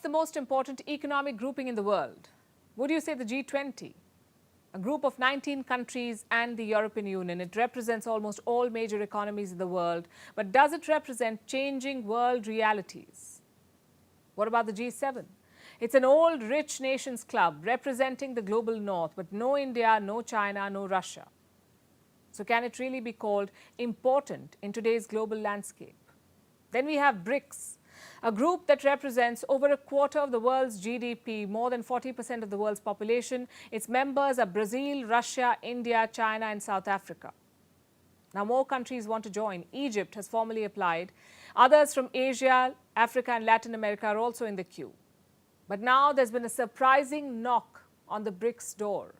What's the most important economic grouping in the world? Would you say the G20? A group of 19 countries and the European Union. It represents almost all major economies in the world. But does it represent changing world realities? What about the G7? It's an old, rich nations club representing the global north, but no India, no China, no Russia. So can it really be called important in today's global landscape? Then we have BRICS, a group that represents over a quarter of the world's GDP, more than 40% of the world's population. Its members are Brazil, Russia, India, China, and South Africa. Now, more countries want to join. Egypt has formally applied. Others from Asia, Africa, and Latin America are also in the queue. But now there's been a surprising knock on the BRICS door.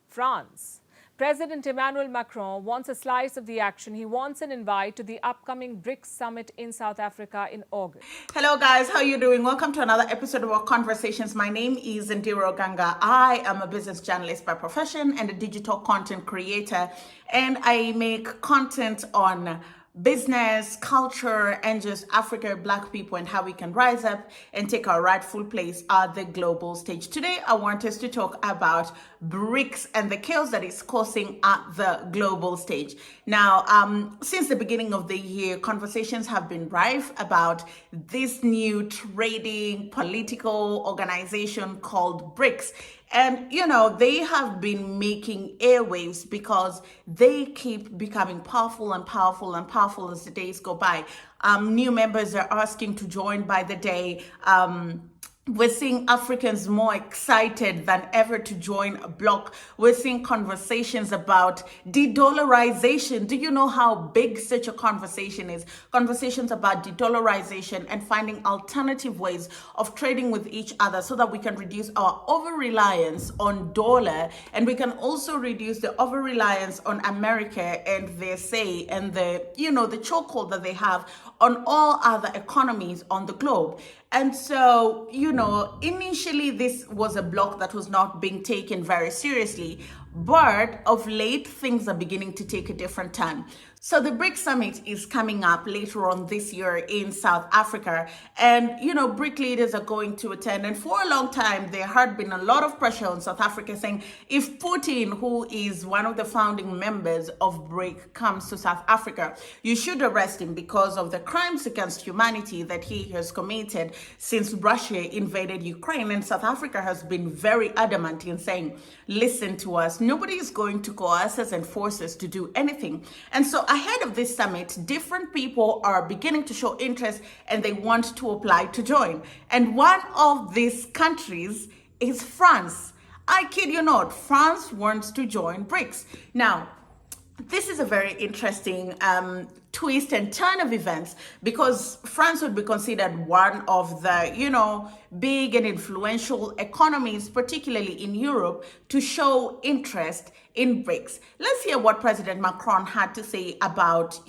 France President Emmanuel Macron wants a slice of the action. He wants an invite to the upcoming BRICS summit in South Africa in August. Hello guys, how are you doing? Welcome to another episode of our conversations. My name is Ondiro Oganga. I am a business journalist by profession and a digital content creator, and I make content on business, culture, and just Africa, Black people, and how we can rise up and take our rightful place at the global stage. Today, I want us to talk about BRICS and the chaos that is causing at the global stage. Now, since the beginning of the year, conversations have been rife about this new trading political organization called BRICS. And, you know, they have been making airwaves because they keep becoming powerful and powerful and powerful as the days go by. New members are asking to join by the day. We're seeing Africans more excited than ever to join a bloc. We're seeing conversations about de-dollarization. Do you know how big such a conversation is? Conversations about de-dollarization and finding alternative ways of trading with each other so that we can reduce our over-reliance on dollar, and we can also reduce the over-reliance on America and their say and the chokehold that they have on all other economies on the globe. And so, initially this was a bloc that was not being taken very seriously, but of late things are beginning to take a different turn. So the BRICS summit is coming up later on this year in South Africa, and BRIC leaders are going to attend. And for a long time there had been a lot of pressure on South Africa saying if Putin, who is one of the founding members of BRIC, comes to South Africa, you should arrest him because of the crimes against humanity that he has committed since Russia invaded Ukraine. And South Africa has been very adamant in saying, listen to us, nobody is going to coerce us and force us to do anything. And so ahead of this summit, different people are beginning to show interest and they want to apply to join. And one of these countries is France. I kid you not, France wants to join BRICS. Now, this is a very interesting twist and turn of events, because France would be considered one of the, big and influential economies, particularly in Europe, to show interest in BRICS. Let's hear what President Macron had to say about,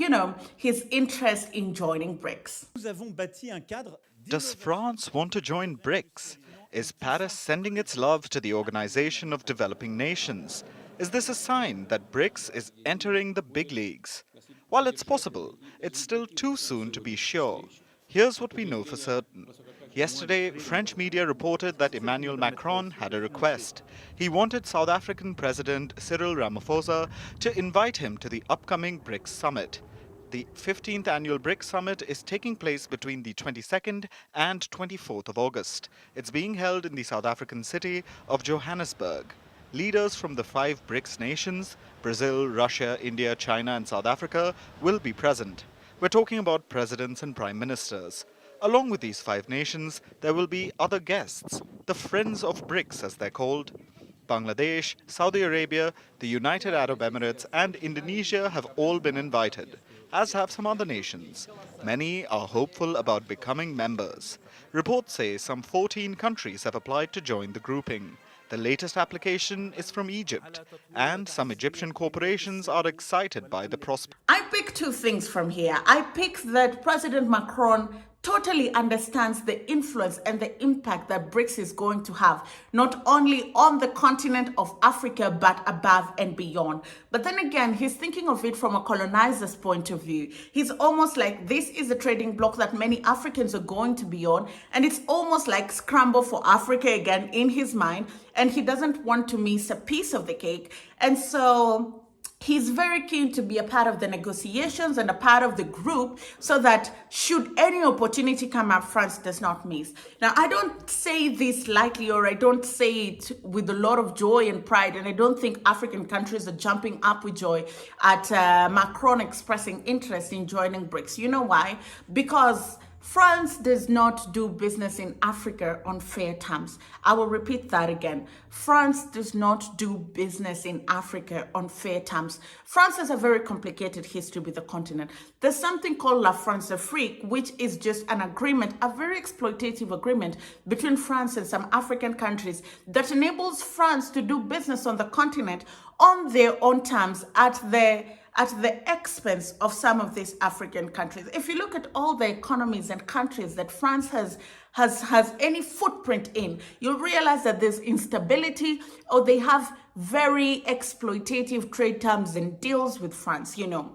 his interest in joining BRICS. Does France want to join BRICS? Is Paris sending its love to the Organization of Developing Nations? Is this a sign that BRICS is entering the big leagues? While it's possible, it's still too soon to be sure. Here's what we know for certain. Yesterday, French media reported that Emmanuel Macron had a request. He wanted South African President Cyril Ramaphosa to invite him to the upcoming BRICS summit. The 15th annual BRICS summit is taking place between the 22nd and 24th of August. It's being held in the South African city of Johannesburg. Leaders from the 5 BRICS nations, Brazil, Russia, India, China, and South Africa, will be present. We're talking about presidents and prime ministers. Along with these 5 nations, there will be other guests, the Friends of BRICS as they're called. Bangladesh, Saudi Arabia, the United Arab Emirates, and Indonesia have all been invited, as have some other nations. Many are hopeful about becoming members. Reports say some 14 countries have applied to join the grouping. The latest application is from Egypt, and some Egyptian corporations are excited by the prospect. I pick 2 things from here. I pick that President Macron totally understands the influence and the impact that BRICS is going to have, not only on the continent of Africa, but above and beyond. But then again, he's thinking of it from a colonizer's point of view. He's almost like, this is a trading bloc that many Africans are going to be on, and it's almost like scramble for Africa again in his mind, and he doesn't want to miss a piece of the cake. And so he's very keen to be a part of the negotiations and a part of the group so that should any opportunity come up, France does not miss. Now, I don't say this lightly, or I don't say it with a lot of joy and pride, and I don't think African countries are jumping up with joy at Macron expressing interest in joining BRICS. You know why? Because France does not do business in Africa on fair terms. I will repeat that again. France does not do business in Africa on fair terms. France has a very complicated history with the continent. There's something called La France Afrique, which is just an agreement, a very exploitative agreement between France and some African countries that enables France to do business on the continent on their own terms at the expense of some of these African countries. If you look at all the economies and countries that France has any footprint in, you'll realize that there's instability, or they have very exploitative trade terms and deals with France, you know.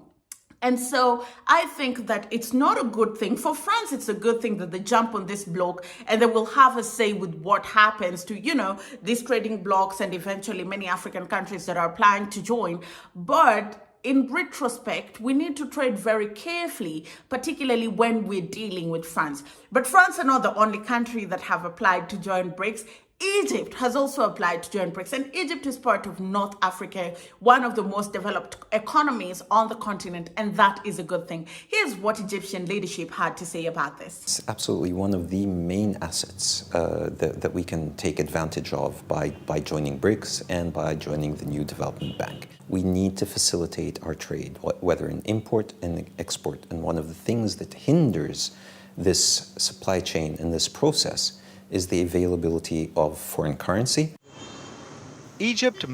And so I think that it's not a good thing. For France, it's a good thing that they jump on this block and they will have a say with what happens to, you know, these trading blocks and eventually many African countries that are applying to join. But in retrospect, we need to trade very carefully, particularly when we're dealing with France. But France are not the only country that have applied to join BRICS. Egypt has also applied to join BRICS, and Egypt is part of North Africa, one of the most developed economies on the continent, and that is a good thing. Here's what Egyptian leadership had to say about this. It's absolutely one of the main assets that we can take advantage of by joining BRICS and by joining the new development bank. We need to facilitate our trade, whether in import and export, and one of the things that hinders this supply chain and this process is the availability of foreign currency. Egypt